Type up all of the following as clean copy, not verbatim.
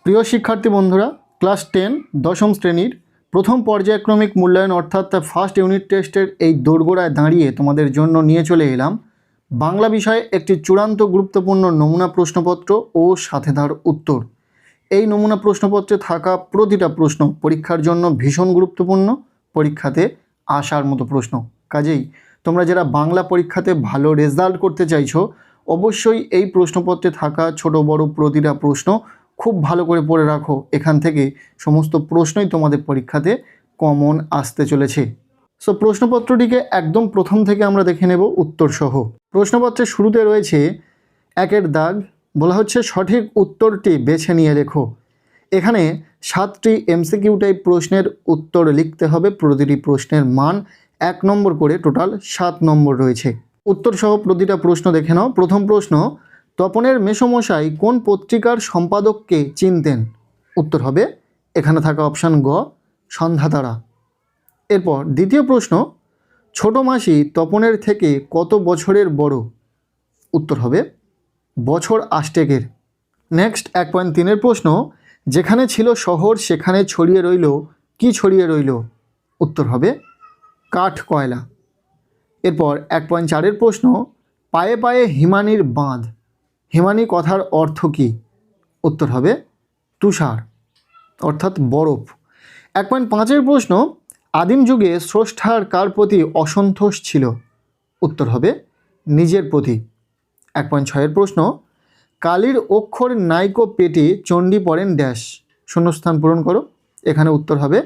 প্রিয় শিক্ষার্থী বন্ধুরা, ক্লাস 10 দশম শ্রেণীর প্রথম পর্যায়ক্রমিক মূল্যায়ন অর্থাৎ ফার্স্ট ইউনিট টেস্টের এই দোরগোড়ায় দাঁড়িয়ে তোমাদের জন্য নিয়ে চলে এলাম বাংলা বিষয়ে একটি চূড়ান্ত গুরুত্বপূর্ণ নমুনা প্রশ্নপত্র ও সাথে তার উত্তর। এই নমুনা প্রশ্নপত্রে থাকা প্রতিটা প্রশ্ন পরীক্ষার জন্য ভীষণ গুরুত্বপূর্ণ, পরীক্ষাতে আসার মতো প্রশ্ন। কাজেই তোমরা যারা বাংলা পরীক্ষাতে ভালো রেজাল্ট করতে চাইছো, অবশ্যই এই প্রশ্নপত্রে থাকা ছোট বড় প্রতিটা প্রশ্ন খুব ভালো করে পড়ে রাখো। এখান থেকে সমস্ত প্রশ্নই তোমাদের পরীক্ষাতে কমন আসতে চলেছে। সো প্রশ্নপত্রটিকে একদম প্রথম থেকে আমরা দেখে নেব উত্তর সহ। প্রশ্নপত্রের শুরুতে রয়েছে একের দাগ, বলা হচ্ছে সঠিক উত্তরটি বেছে নিয়ে লেখো। এখানে 7টি এমসিকিউ টাইপ প্রশ্নের উত্তর লিখতে হবে। প্রতিটি প্রশ্নের মান 1 নম্বর করে, টোটাল 7 নম্বর রয়েছে। উত্তর সহ প্রতিটা প্রশ্ন দেখে নাও। প্রথম প্রশ্ন, তপনের মেসোমশাই কোন পত্রিকার সম্পাদককে চিনতেন? উত্তর হবে এখানে থাকা অপশান গ, সন্ধ্যাতারা। এরপর দ্বিতীয় প্রশ্ন, ছোট মাসি তপনের থেকে কত বছরের বড়? উত্তর হবে বছর 8 নেক্সট 1.3-এর প্রশ্ন, যেখানে ছিল শহর সেখানে ছড়িয়ে রইল, কি ছড়িয়ে রইল? উত্তর হবে কাঠ কয়লা। এরপর 1.4-এর প্রশ্ন, পায়ে পায়ে হিমানির বাঁধ, হিমানি কথার অর্থ কী? উত্তর হবে তুষার অর্থাৎ বরফ। 1.5-এর প্রশ্ন, আদিম যুগে স্রষ্টার কার প্রতি অসন্তোষ ছিল? উত্তর হবে নিজের প্রতি। 1.6-এর প্রশ্ন, কালীর অক্ষর নাইকো পেটে চণ্ডী পড়েন ড্যাশ, শূন্যস্থান পূরণ করো। এখানে উত্তর হবে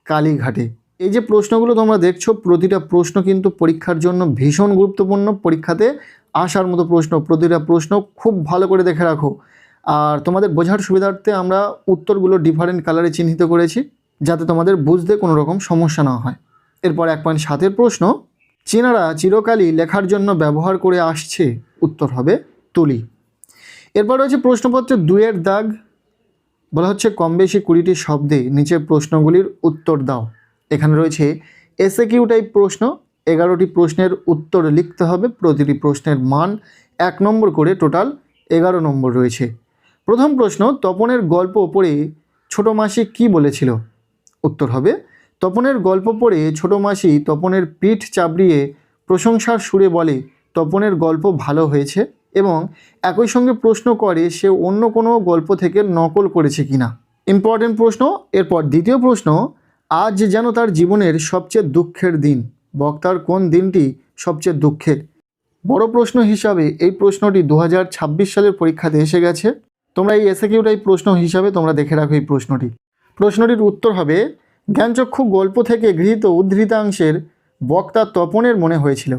কালীঘাটে। এই যে প্রশ্নগুলো তোমরা দেখছো, প্রতিটা প্রশ্ন কিন্তু পরীক্ষার জন্য ভীষণ গুরুত্বপূর্ণ, পরীক্ষাতে আসার মতো প্রশ্ন। প্রতিটা প্রশ্ন খুব ভালো করে দেখে রাখো। আর তোমাদের বোঝার সুবিধার্থে আমরা উত্তরগুলো ডিফারেন্ট কালারে চিহ্নিত করেছি, যাতে তোমাদের বুঝতে কোনো রকম সমস্যা না হয়। এরপর 1.7-এর প্রশ্ন, চীনারা চিরকালই লেখার জন্য ব্যবহার করে আসছে। উত্তর হবে তুলি। এরপর রয়েছে প্রশ্নপত্রের 2-এর দাগ, বলা হচ্ছে কম বেশি 20টি শব্দে নিচের প্রশ্নগুলির উত্তর দাও। এখানে রয়েছে এসএকিউ টাইপ প্রশ্ন, 11টি প্রশ্নের উত্তর লিখতে হবে। প্রতিটি প্রশ্নের মান 1 নম্বর করে, টোটাল 11 নম্বর রয়েছে। প্রথম প্রশ্ন, তপনের গল্প পড়ে ছোট মাসি কি বলেছিল? উত্তর হবে তপনের গল্প পড়ে ছোট মাসি তপনের পিঠ চাপড়িয়ে প্রশংসার সুরে বলে তপনের গল্প ভালো হয়েছে, এবং একই সঙ্গে প্রশ্ন করে সে অন্য কোনো গল্প থেকে নকল করেছে কিনা। ইম্পর্টেন্ট প্রশ্ন। এরপর দ্বিতীয় প্রশ্ন, আজ যেন তার জীবনের সবচেয়ে দুঃখের দিন, বক্তার কোন দিনটি সবচেয়ে দুঃখের? বড় প্রশ্ন হিসাবে এই প্রশ্নটি 2026 সালের পরীক্ষাতে এসে গেছে। তোমরা এই এসএকিউ টাইপ প্রশ্ন হিসাবে তোমরা দেখে রাখো এই প্রশ্নটি। প্রশ্নটির উত্তর হবে জ্ঞানচক্ষু গল্প থেকে গৃহীত উদ্ধৃতাংশের বক্তা তপনের মনে হয়েছিল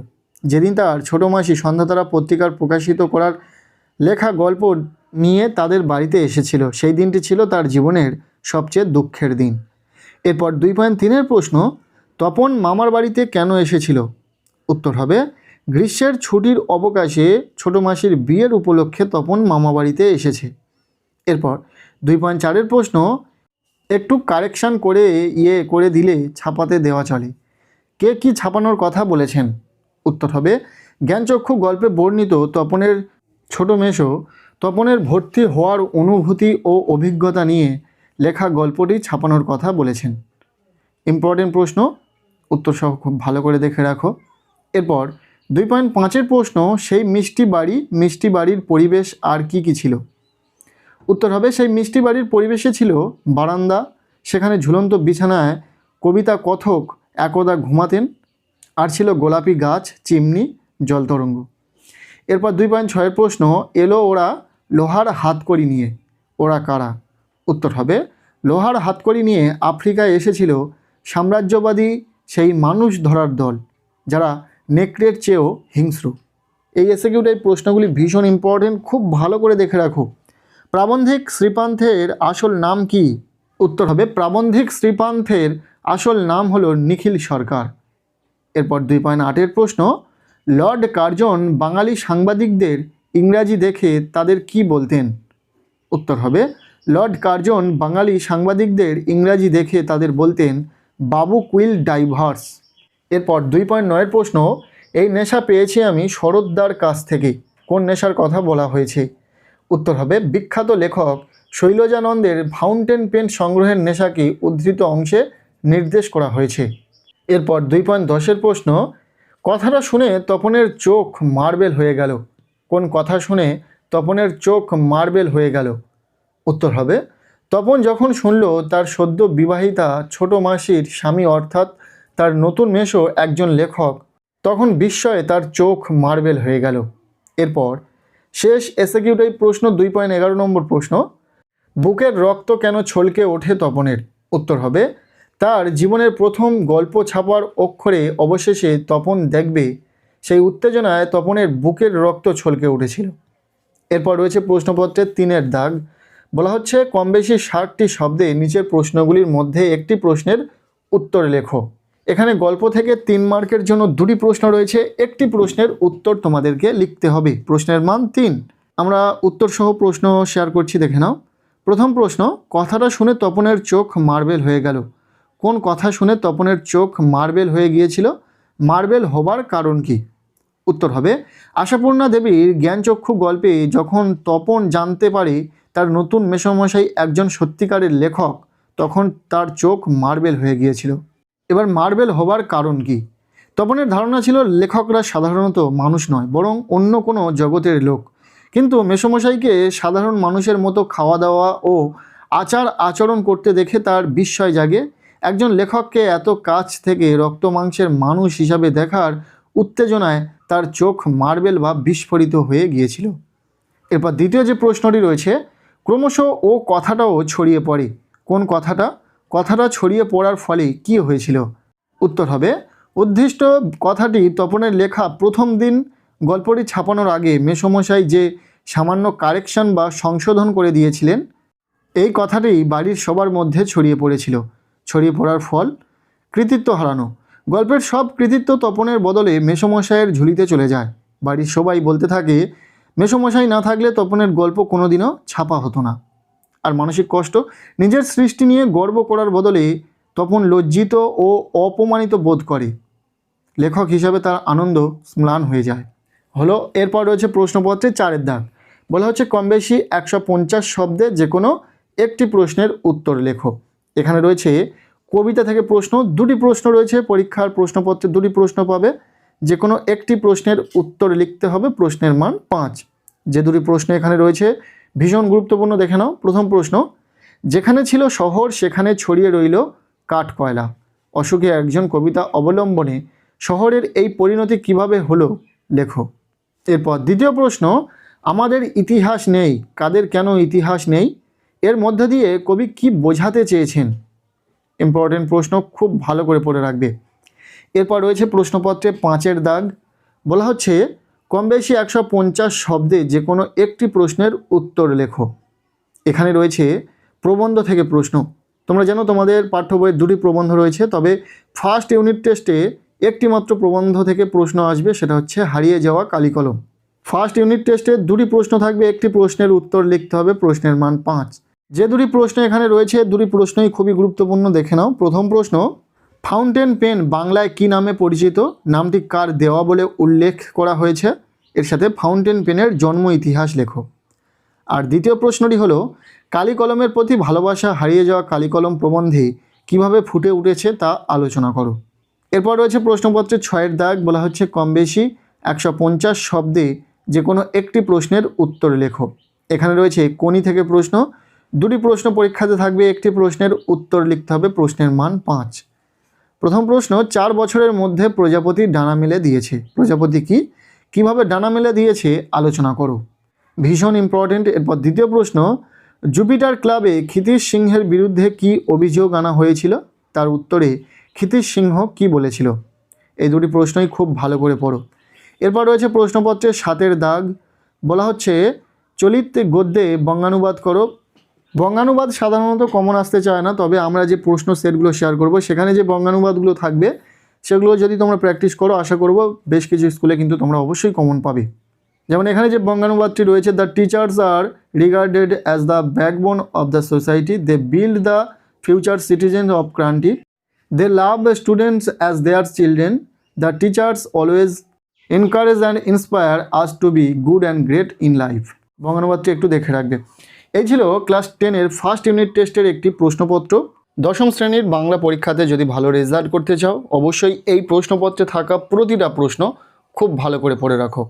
যেদিন তার ছোটো মাসি সন্ধ্যাতারা পত্রিকার প্রকাশিত করার লেখা গল্প নিয়ে তাদের বাড়িতে এসেছিল, সেই দিনটি ছিল তার জীবনের সবচেয়ে দুঃখের দিন। এরপর 2.3-এর প্রশ্ন, তপন মামার বাড়িতে কেন এসেছিল? উত্তর হবে গ্রীষ্মের ছুটির অবকাশে ছোটো মাসির বিয়ের উপলক্ষে তপন মামা বাড়িতে এসেছে। এরপর 2.4-এর প্রশ্ন, একটু কারেকশান করে দিলে ছাপাতে দেওয়া চলে, কে কি ছাপানোর কথা বলেছেন? উত্তর হবে জ্ঞানচক্ষু গল্পে বর্ণিত তপনের ছোট মেসো তপনের ভর্তি হওয়ার অনুভূতি ও অভিজ্ঞতা নিয়ে লেখা গল্পটি ছাপানোর কথা বলেছেন। ইম্পর্টেন্ট প্রশ্ন, উত্তর সহ খুব ভালো করে দেখে রাখো। এরপর 2.5-এর প্রশ্ন, সেই মিষ্টি বাড়ির পরিবেশ আর কি কি ছিল? উত্তর হবে সেই মিষ্টি বাড়ির পরিবেশে ছিল বারান্দা, সেখানে ঝুলন্ত বিছানায় কবিতা কথক একদা ঘুমাতেন, আর ছিল গোলাপি গাছ, চিমনি, জলতরঙ্গ। এরপর 2.6-এর প্রশ্ন, এলো ওরা লোহার হাতকড়ি নিয়ে, ওরা কারা? উত্তর হবে লোহার হাতকড়ি নিয়ে আফ্রিকায় এসেছিল সাম্রাজ্যবাদী সেই মানুষ ধরার দল, যারা নেকড়ের চেয়েও হিংস্র। এই এসএকিউ টাইপ প্রশ্নগুলি ভীষণ ইম্পর্টেন্ট, খুব ভালো করে দেখে রাখো। প্রাবন্ধিক শ্রীপান্থের আসল নাম কি? উত্তর হবে প্রাবন্ধিক শ্রীপান্থের আসল নাম হলো নিখিল সরকার। এরপর 2.8-এর প্রশ্ন, লর্ড কার্জন বাঙালি সাংবাদিকদের ইংরাজি দেখে তাদের কি বলতেন? উত্তর হবে লর্ড কার্জন বাঙালি সাংবাদিকদের ইংরাজি দেখে তাদের বলতেন বাবু কুইল ডাইভার্স। এরপর 2.9-এর প্রশ্ন, এই নেশা পেয়েছি আমি শরৎদার কাছ থেকে, কোন নেশার কথা বলা হয়েছে? উত্তর হবে বিখ্যাত লেখক শৈলজানন্দের ফাউন্টেন পেন সংগ্রহের নেশাকে উদ্ধৃত অংশে নির্দেশ করা হয়েছে। এরপর 2.10-এর প্রশ্ন, কথাটা শুনে তপনের চোখ মার্বেল হয়ে গেল। কোন কথা শুনে তপনের চোখ মার্বেল হয়ে গেল? উত্তর হবে, তপন যখন শুনল তার সদ্য বিবাহিতা ছোট মাসির স্বামী অর্থাৎ তার নতুন মেশো একজন লেখক, তখন বিস্ময়ে তার চোখ মার্বেল হয়ে গেল। এরপর শেষ এসএকিউ টাইপ প্রশ্ন 2.11 নম্বর প্রশ্ন, বুকের রক্ত কেন ছলকে ওঠে তপনের? উত্তর হবে, তার জীবনের প্রথম গল্প ছাপার অক্ষরে অবশেষে তপন দেখবে, সেই উত্তেজনায় তপনের বুকের রক্ত ছলকে উঠেছিল। এরপর রয়েছে প্রশ্নপত্রের 3-এর দাগ। বলা হচ্ছে কম বেশি 60টি শব্দে নিচের প্রশ্নগুলির মধ্যে একটি প্রশ্নের উত্তর লেখো। এখানে গল্প থেকে 3 মার্কের জন্য 2টি প্রশ্ন রয়েছে, একটি প্রশ্নের উত্তর তোমাদেরকে লিখতে হবে। প্রশ্নের মান 3। আমরা উত্তর সহ প্রশ্ন শেয়ার করছি, দেখে নাও। প্রথম প্রশ্ন, কথাটা শুনে তপনের চোখ মার্বেল হয়ে গেল। কোন কথা শুনে তপনের চোখ মার্বেল হয়ে গিয়েছিল? মার্বেল হবার কারণ কি? উত্তর হবে, আশাপূর্ণা দেবীর জ্ঞানচক্ষু গল্পে যখন তপন জানতে পারে তার নতুন মেসোমশাই একজন সত্যিকারের লেখক, তখন তার চোখ মার্বেল হয়ে গিয়েছিল। এবার মার্বেল হবার কারণ কি? তপনের ধারণা ছিল লেখকরা সাধারণত মানুষ নয়, বরং অন্য কোনো জগতের লোক। কিন্তু মেসোমশাইকে সাধারণ মানুষের মতো খাওয়া দাওয়া ও আচার আচরণ করতে দেখে তার বিস্ময় জাগে। একজন লেখককে এত কাছ থেকে রক্ত মাংসের মানুষ হিসাবে দেখার উত্তেজনায় তার চোখ মার্বেল বা বিস্ফোরিত হয়ে গিয়েছিল। এরপর দ্বিতীয় যে প্রশ্নটি রয়েছে, ক্রমশ ও কথাটাও ছড়িয়ে পড়ে। কোন কথাটা? কথাটা ছড়িয়ে পড়ার ফলে কি হয়েছিল? উত্তর হবে, উদ্দিষ্ট কথাটি তপনের লেখা প্রথম দিন গল্পটি ছাপানোর আগে মেসোমশাই যে সামান্য কারেকশন বা সংশোধন করে দিয়েছিলেন, এই কথাটি বাড়ির সবার মধ্যে ছড়িয়ে পড়েছিল। ছড়িয়ে পড়ার ফল কৃতিত্ব হারানো। গল্পের সব কৃতিত্ব তপনের বদলে মেসোমশাইয়ের ঝুলিতে চলে যায়। বাড়ির সবাই বলতে থাকে মেসোমশাই না থাকলে তপনের গল্প কোনোদিনও ছাপা হতো না। আর মানসিক কষ্ট, নিজের সৃষ্টি নিয়ে গর্ব করার বদলে তপন লজ্জিত ও অপমানিত বোধ করে। লেখক হিসাবে তার আনন্দ ম্লান হয়ে যায়। হলো। এরপর রয়েছে প্রশ্নপত্রে 4-এর দাগ। বলা হচ্ছে কম বেশি 150 শব্দে যে কোনো একটি প্রশ্নের উত্তর লেখো। এখানে রয়েছে কবিতা থেকে প্রশ্ন, 2টি প্রশ্ন রয়েছে। পরীক্ষার প্রশ্নপত্রে 2টি প্রশ্ন পাবে, যে কোনো একটি প্রশ্নের উত্তর লিখতে হবে। প্রশ্নের মান 5। যে 2টি প্রশ্ন এখানে রয়েছে ভীষণ গুরুত্বপূর্ণ, দেখে নাও। প্রথম প্রশ্ন, যেখানে ছিল শহর সেখানে ছড়িয়ে রইল কাঠ কয়লা। অশোকে একজন কবিতা অবলম্বনে শহরের এই পরিণতি কিভাবে হলো লেখো। এরপর দ্বিতীয় প্রশ্ন, আমাদের ইতিহাস নেই, কাদের কেন ইতিহাস নেই, এর মধ্যে দিয়ে কবি কি বোঝাতে চেয়েছেন? ইম্পর্টেন্ট প্রশ্ন, খুব ভালো করে পড়ে রাখবে। এরপর রয়েছে প্রশ্নপত্রে 5-এর দাগ। বলা হচ্ছে কম বেশি 150 শব্দে যে কোনো একটি প্রশ্নের উত্তর লেখো। এখানে রয়েছে প্রবন্ধ থেকে প্রশ্ন। তোমরা জানো তোমাদের পাঠ্য বইয়ে 2টি প্রবন্ধ রয়েছে, তবে ফার্স্ট ইউনিট টেস্টে একটি মাত্র প্রবন্ধ থেকে প্রশ্ন আসবে, সেটা হচ্ছে হারিয়ে যাওয়া কালিকলম। ফার্স্ট ইউনিট টেস্টে 2টি প্রশ্ন থাকবে, একটি প্রশ্নের উত্তর লিখতে হবে। প্রশ্নের মান 5। যে 2টি প্রশ্ন এখানে রয়েছে 2টি প্রশ্নই খুবই গুরুত্বপূর্ণ, দেখে নাও। প্রথম প্রশ্ন, ফাউন্টেন পেন বাংলায় কি নামে পরিচিত? নামটি কার দেওয়া বলে উল্লেখ করা হয়েছে? এর সাথে ফাউন্টেন পেনের জন্ম ইতিহাস লেখো। আর দ্বিতীয় প্রশ্নটি হলো, কালিকলমের প্রতি ভালোবাসা হারিয়ে যাওয়া কালিকলম প্রবন্ধে কিভাবে ফুটে উঠেছে তা আলোচনা করো। এরপর রয়েছে প্রশ্নপত্রে 6-এর দাগ। বলা হচ্ছে কম বেশি 150 শব্দে যে কোনো একটি প্রশ্নের উত্তর লেখো। এখানে রয়েছে কোনি থেকে প্রশ্ন, 2টি প্রশ্ন পরীক্ষাতে থাকবে, একটি প্রশ্নের উত্তর লিখতে হবে। প্রশ্নের মান 5। প্রথম প্রশ্ন, 4 বছরের মধ্যে প্রজাপতি ডানা মেলে দিয়েছে। প্রজাপতি কি, কিভাবে ডানা মেলে দিয়েছে আলোচনা করো। ভীষণ ইম্পর্টেন্ট। এরপর দ্বিতীয় প্রশ্ন, জুপিটার ক্লাবে ক্ষিতীশ সিংহের বিরুদ্ধে কি অভিযোগ আনা হয়েছিল? তার উত্তরে ক্ষিতীশ সিংহ কি বলেছিল? এই 2টি প্রশ্নই খুব ভালো করে পড়ো। এরপর রয়েছে প্রশ্নপত্রে 7-এর দাগ। বলা হচ্ছে চলিত গদ্যে বঙ্গানুবাদ করো। বঙ্গানুবাদ সাধারণত কমন আসতে চায় না, তবে আমরা যে প্রশ্ন সেটগুলো শেয়ার করব সেখানে যে বঙ্গানুবাদগুলো থাকবে সেগুলো যদি তোমরা প্র্যাকটিস করো, আশা করব বেশ কিছু স্কুলে কিন্তু তোমরা অবশ্যই কমন পাবে। যেমন এখানে যে বঙ্গানুবাদটি রয়েছে, the teachers are regarded as the backbone of the society, they build the future citizen of country, they love students as their children, the teachers always encourage and inspire us to be good and great in life. বঙ্গানুবাদটি একটু দেখে রাখবে। এই ছিল class 10-এর first unit টেস্টের একটি প্রশ্নপত্র। দশম শ্রেণীর বাংলা পরীক্ষাতে যদি ভালো রেজাল্ট করতে চাও অবশ্যই এই প্রশ্নপত্রে থাকা প্রতিটা প্রশ্ন খুব ভালো করে পড়ে রাখো।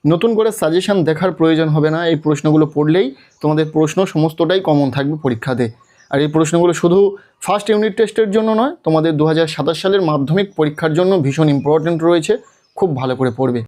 নতুন করে সাজেশন দেখার প্রয়োজন হবে না, এই প্রশ্নগুলো পড়লেই তোমাদের প্রশ্ন সমস্তটাই কমন থাকবে পরীক্ষাতে। আর এই প্রশ্নগুলো শুধু ফার্স্ট ইউনিট টেস্টের জন্য নয়, তোমাদের 2027 সালের মাধ্যমিক পরীক্ষার জন্য ভীষণ ইম্পর্ট্যান্ট রয়েছে, খুব ভালো করে পড়বে।